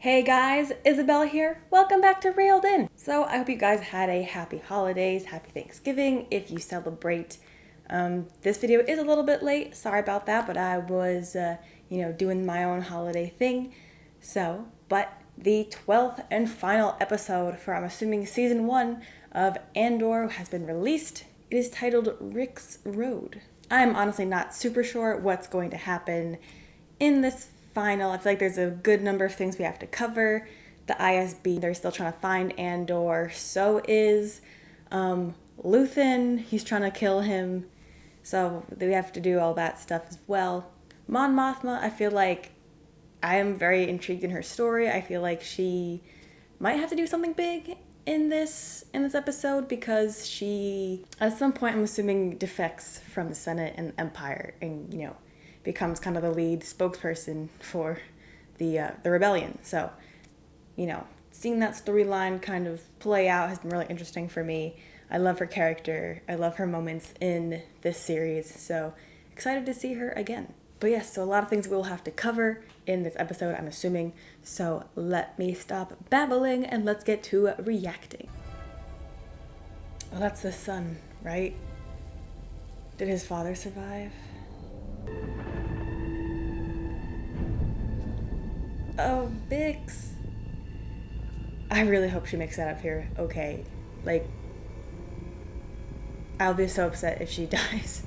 Hey guys, Isabella here. Welcome back to Railed In. So I hope you guys had a happy holidays, happy Thanksgiving if you celebrate. This video is a little bit late. Sorry about that, but I was, doing my own holiday thing. But the 12th and final episode for, I'm assuming, season 1 of Andor has been released. It is titled Rick's Road. I'm honestly not super sure what's going to happen in this final. I feel like there's a good number of things we have to cover. The ISB, they're still trying to find Andor. So is Luthen. He's trying to kill him. So we have to do all that stuff as well. Mon Mothma, I feel like I am very intrigued in her story. I feel like she might have to do something big in this episode because she, at some point, I'm assuming, defects from the Senate and Empire and, becomes kind of the lead spokesperson for the rebellion. So, seeing that storyline kind of play out has been really interesting for me. I love her character. I love her moments in this series. So excited to see her again. But yes, so a lot of things we'll have to cover in this episode, I'm assuming. So let me stop babbling and let's get to reacting. Well, that's the son, right? Did his father survive? Oh, Bix. I really hope she makes that up here okay. Like, I'll be so upset if she dies.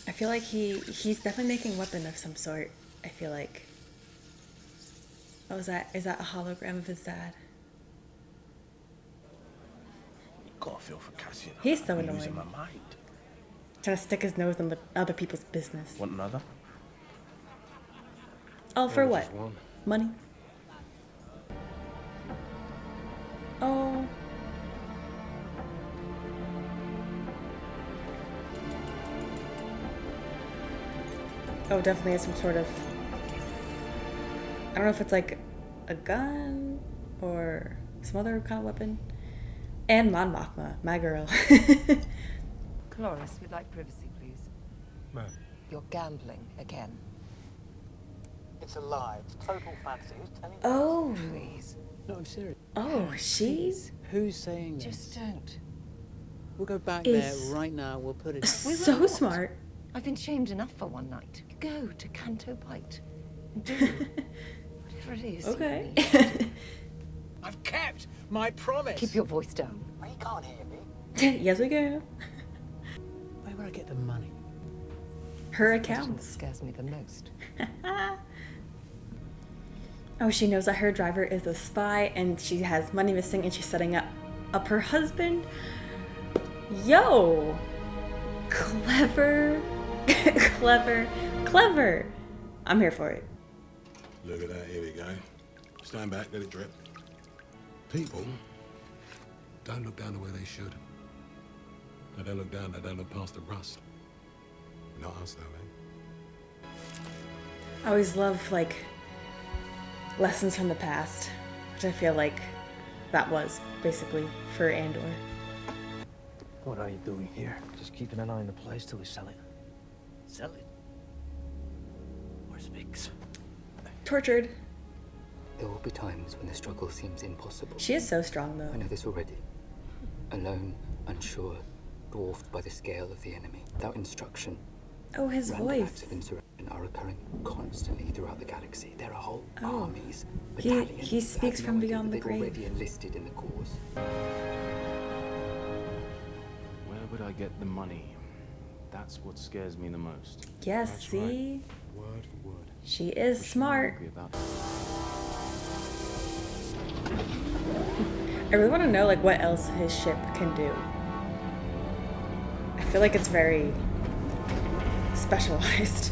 I feel like he's definitely making a weapon of some sort. I feel like. Oh, is that a hologram of his dad? Gotta feel for Cassian. He's so I'm annoying. losing my mind. Trying to stick his nose in the other people's business. Want another? All for what? Just one. Money? Oh. Oh, definitely has some sort of... I don't know if it's like a gun or some other kind of weapon. And Mon Mothma, my girl. Cloris, we'd like privacy, please. Ma'am. You're gambling again. It's a lie. It's total fantasy. Who's telling you? Oh. Please. No, I'm serious. Oh, she's Who's saying this? Just don't. We'll go back Is- there right now. We'll put it. We will so not. smart. I've been shamed enough for one night. Go to Canto Bight and do whatever it is. Okay. you need to do. I've kept my promise. Keep your voice down. We can't hear me. Yes, we can. Where would I get the money? Her That's what accounts. scares me the most. Oh, she knows that her driver is a spy and she has money missing and she's setting up her husband. Yo! Clever. Clever. I'm here for it. Look at that, here we go. Stand back, let it drip. People don't look down the way they should. They don't look down, they don't look past the rust. Not us though, man. I always love, lessons from the past, which I feel like that was basically for Andor. What are you doing here? Just keeping an eye on the place till we sell it. Sell it. Where's Biggs? Tortured. There will be times when the struggle seems impossible. She is so strong, I though. know this already. Alone, unsure, dwarfed by the scale of the enemy. Without instruction, Oh, his random voice. acts of insurrection are occurring constantly throughout the galaxy. There are whole Oh. armies, He battalions. that speaks have from no idea beyond that the they've grave. already enlisted in the cause. Where would I get the money? That's what scares me the most. Yes, That's see? Word for word. She is smart. Angry about I really want to know, what else his ship can do. I feel like it's very specialized.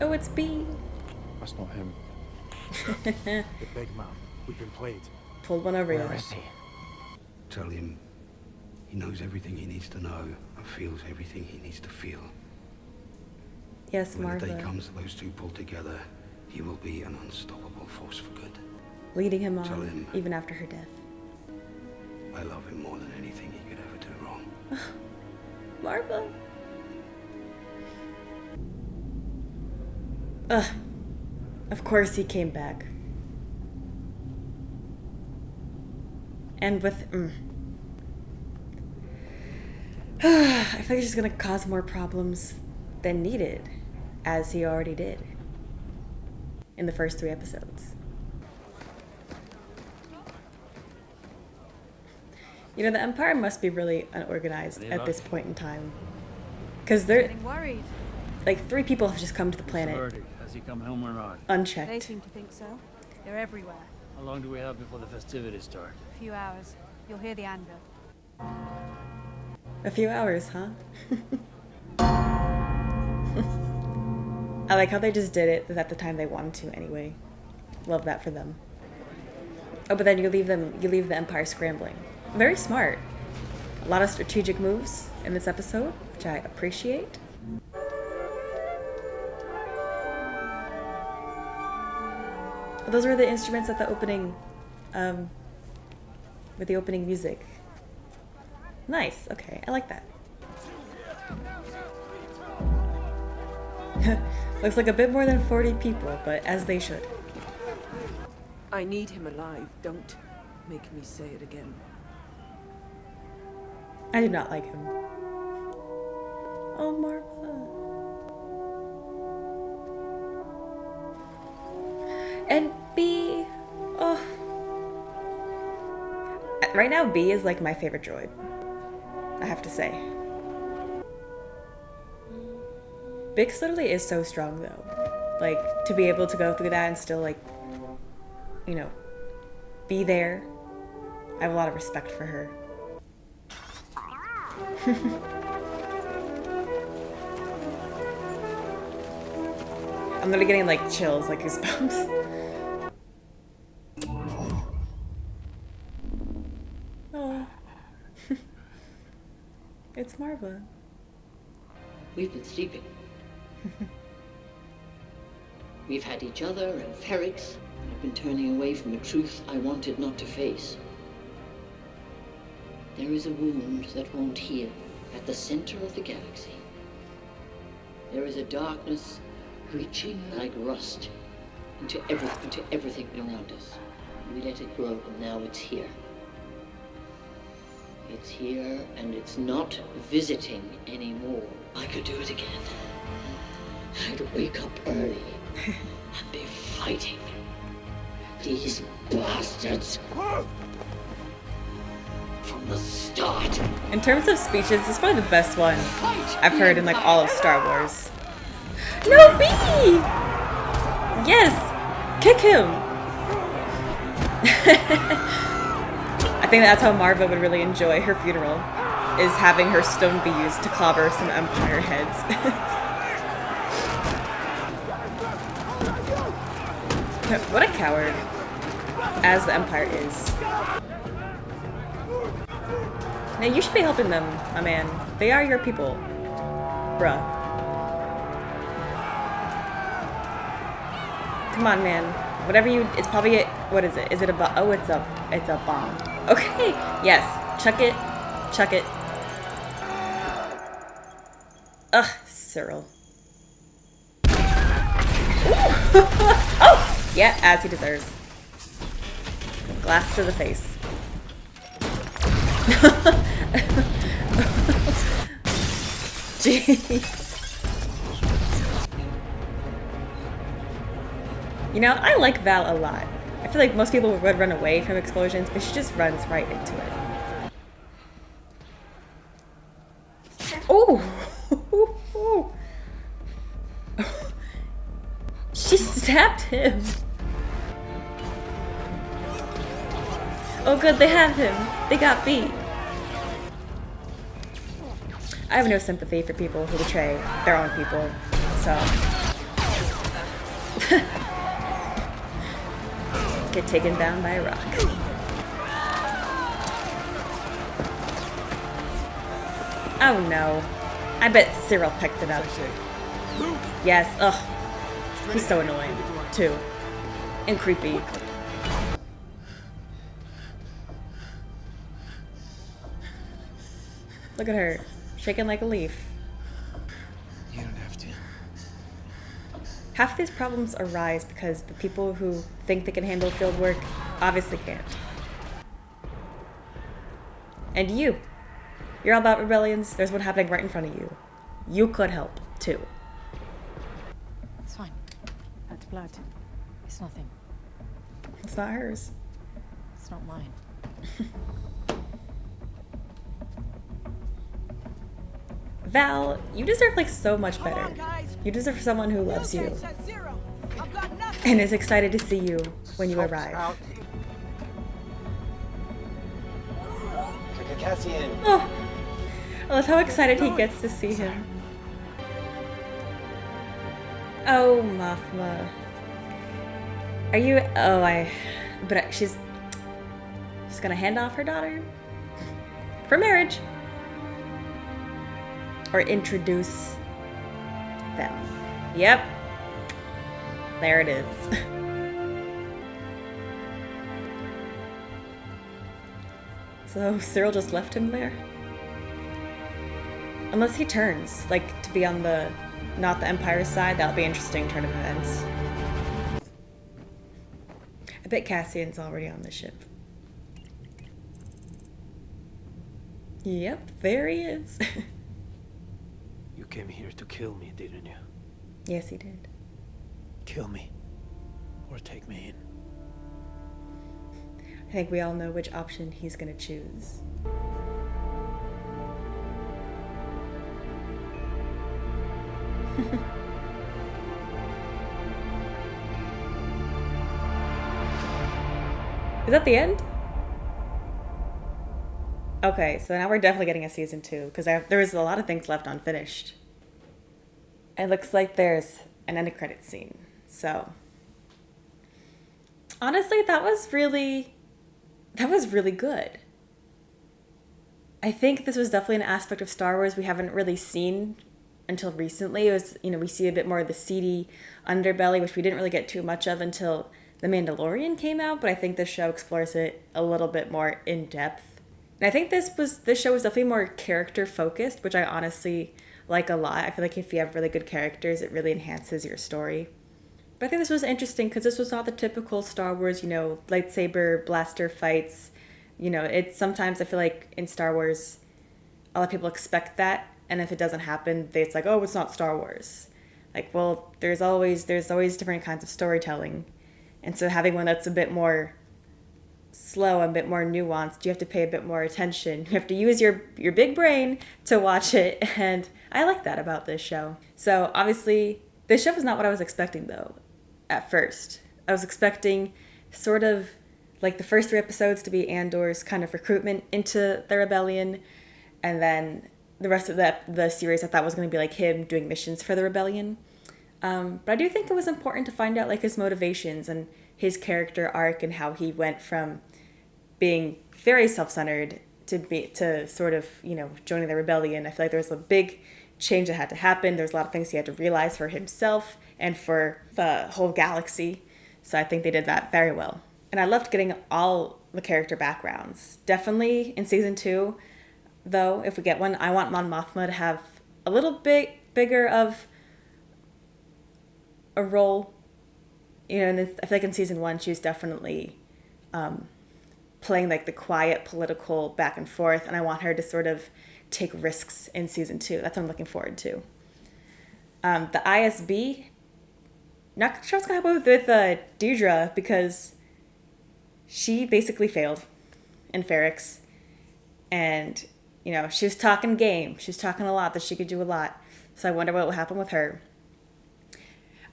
Oh, it's B. That's not him. The big man. We've been played. Pulled one over you. Where is he? Tell him he knows everything he needs to know and feels everything he needs to feel. Yes, When the day Marva. comes that those two pull together, he will be an unstoppable force for good. Leading him Tell on, him. even after her death. I love him more than anything he could ever do wrong. Marva. Ugh. Of course he came back. And with... I feel like he's just gonna cause more problems than needed, as he already did in the first 3 episodes. You know, the Empire must be really unorganized at this point in time. Because they're... worried. Like, 3 people have just come to the planet. Has he come home or not? Unchecked. They seem to think so. They're everywhere. How long do we have before the festivities start? A few hours. You'll hear the anvil. A few hours, huh? I like how they just did it at the time they wanted to anyway. Love that for them. Oh, but then you leave the Empire scrambling. Very smart. A lot of strategic moves in this episode, which I appreciate. Those were the instruments at the opening, with the opening music. Nice, okay, I like that. Looks like a bit more than 40 people, but as they should. I need him alive. Don't make me say it again. I do not like him. Oh, Marva. And B. Oh. Right now, B is like my favorite droid. I have to say. Bix literally is so strong though. Like, to be able to go through that and still like, you know, be there. I have a lot of respect for her. I'm literally getting like chills, like goosebumps. Oh. It's Marva. We've been sleeping. We've had each other and Ferrix. I've been turning away from a truth I wanted not to face. There is a wound that won't heal at the center of the galaxy. There is a darkness reaching like rust into everything around us. We let it grow, and now it's here. It's here, and it's not visiting anymore. I could do it again. I'd wake up early and be fighting these bastards from the start. In terms of speeches, this is probably the best one I've heard in like all of Star Wars. No, B! Yes! Kick him! I think that's how Marva would really enjoy her funeral, is having her stone be used to clobber some Empire heads. What a coward, as the Empire is. Now you should be helping them, my man. They are your people. Bruh. Come on, man. Whatever you, it's probably a, what is it? Is it a bomb? Oh, it's a bomb. Okay, yes. Chuck it. Chuck it. Ugh, Cyril. Oh! Yeah, as he deserves. Glass to the face. Jeez. You know, I like Val a lot. I feel like most people would run away from explosions, but she just runs right into it. Oh! She stabbed him. Oh good, they have him. They got beat. I have no sympathy for people who betray their own people, so. Get taken down by a rock. Oh no. I bet Cyril picked it up. Yes, ugh. He's so annoying, too. And creepy. Look at her, shaking like a leaf. You don't have to. Half of these problems arise because the people who think they can handle field work obviously can't. And you're all about rebellions. There's one happening right in front of you. You could help, too. It's fine. That's blood. It's nothing. It's not hers. It's not mine. Val, you deserve like so much better. You deserve someone who loves you and is excited to see you when you arrive. Cassian. Oh, I love how excited he gets to see him. Oh, Mothma. Are you? Oh, but she's gonna hand off her daughter for marriage. Or introduce them. Yep. There it is. So Cyril just left him there? Unless he turns, like, to be on the, not the Empire's side, that'll be an interesting turn of events. I bet Cassian's already on the ship. Yep, there he is. You came here to kill me, didn't you? Yes, he did. Kill me. Or take me in. I think we all know which option he's gonna choose. Is that the end? Okay, so now we're definitely getting a season 2 because there was a lot of things left unfinished. It looks like there's an end credit scene. So honestly, that was really good. I think this was definitely an aspect of Star Wars we haven't really seen until recently. It was, we see a bit more of the seedy underbelly, which we didn't really get too much of until The Mandalorian came out, but I think this show explores it a little bit more in depth. And I think this show was definitely more character focused, which I honestly like a lot. I feel like if you have really good characters, it really enhances your story. But I think this was interesting because this was not the typical Star Wars, lightsaber blaster fights. It's sometimes I feel like in Star Wars, a lot of people expect that, and if it doesn't happen, it's like, oh, it's not Star Wars. Like, well, there's always different kinds of storytelling, and so having one that's a bit more slow and a bit more nuanced, you have to pay a bit more attention. You have to use your big brain to watch it, and I like that about this show. So obviously, this show was not what I was expecting though. At first, I was expecting sort of like the first 3 episodes to be Andor's kind of recruitment into the rebellion, and then the rest of the series I thought was going to be like him doing missions for the rebellion. But I do think it was important to find out like his motivations and his character arc and how he went from being very self-centered to sort of, joining the rebellion. I feel like there was a big change that had to happen. There's a lot of things he had to realize for himself and for the whole galaxy. So I think they did that very well. And I loved getting all the character backgrounds. Definitely in season 2, though, if we get one, I want Mon Mothma to have a little bit bigger of a role. And I feel like in season 1, she was definitely playing like the quiet political back and forth, and I want her to sort of take risks in season 2. That's what I'm looking forward to. The ISB, not sure what's gonna happen with Deirdre, because she basically failed in Ferrix, and she was talking game. She was talking a lot, that she could do a lot. So I wonder what will happen with her.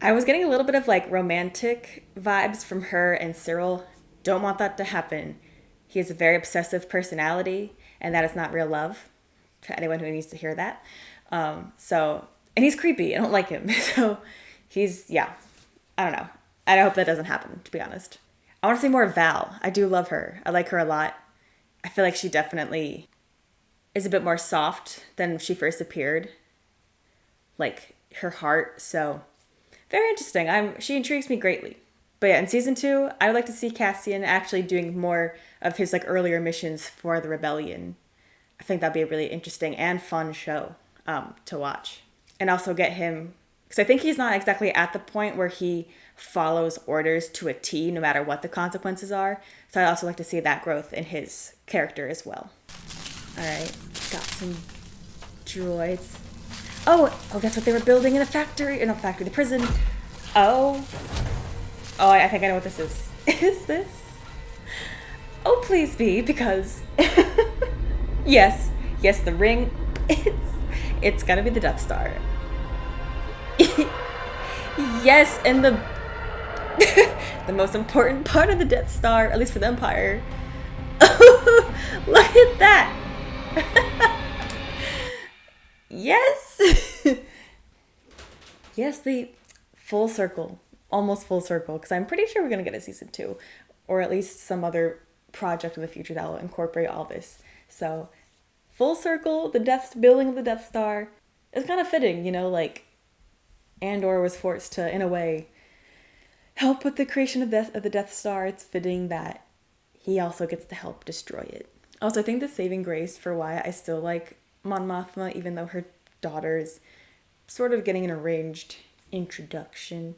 I was getting a little bit of like romantic vibes from her and Cyril. Don't want that to happen. He has a very obsessive personality, and that is not real love, to anyone who needs to hear that. And he's creepy. I don't like him. So I don't know. I hope that doesn't happen, to be honest. I want to see more of Val. I do love her. I like her a lot. I feel like she definitely is a bit more soft than she first appeared. Like her heart. So very interesting. She intrigues me greatly. But yeah, in season 2, I would like to see Cassian actually doing more of his like earlier missions for the rebellion. I think that'd be a really interesting and fun show to watch. And also get him Because I think he's not exactly at the point where he follows orders to a T no matter what the consequences are. So I'd also like to see that growth in his character as well. Alright, got some droids. Oh, that's what they were building in a factory. In a factory, the prison. Oh, I think I know what this is. Is this? Oh, please be, because yes, the ring. It's gonna be the Death Star. Yes, and the most important part of the Death Star, at least for the Empire. Look at that. Yes. Yes, the full circle, almost full circle, because I'm pretty sure we're gonna get a season 2, or at least some other project in the future that will incorporate all this. So full circle, the building of the Death Star is kind of fitting, you know, like Andor was forced to, in a way, help with the creation of the Death Star. It's fitting that he also gets to help destroy it. Also, I think the saving grace for why I still like Mon Mothma, even though her daughter's sort of getting an arranged introduction,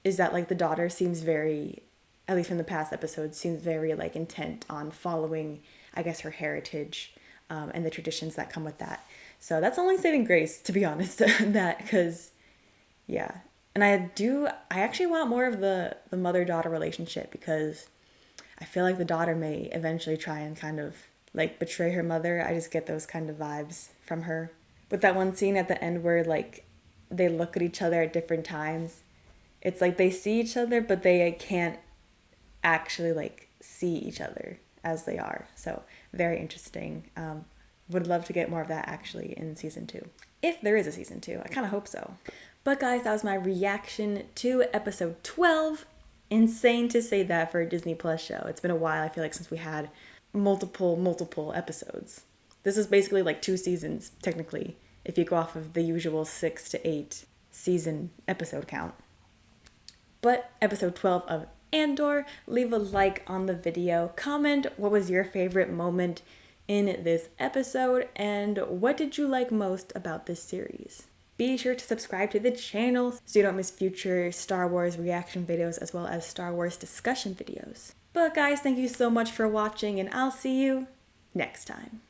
is that like the daughter seems very, at least from the past episodes, seems very like intent on following, I guess, her heritage and the traditions that come with that. So that's only saving grace, to be honest, that, because yeah. And I actually want more of the mother-daughter relationship, because I feel like the daughter may eventually try and kind of like betray her mother. I just get those kind of vibes from her. With that one scene at the end where like they look at each other at different times, it's like they see each other, but they can't actually like see each other as they are. So very interesting. Would love to get more of that actually in season 2. If there is a season 2, I kind of hope so. But guys, that was my reaction to episode 12. Insane to say that for a Disney Plus show. It's been a while, I feel like, since we had multiple episodes. This is basically like 2 seasons, technically, if you go off of the usual 6 to 8 season episode count. But episode 12 of Andor, leave a like on the video, comment what was your favorite moment in this episode, and what did you like most about this series. Be sure to subscribe to the channel so you don't miss future Star Wars reaction videos as well as Star Wars discussion videos. But guys, thank you so much for watching, and I'll see you next time.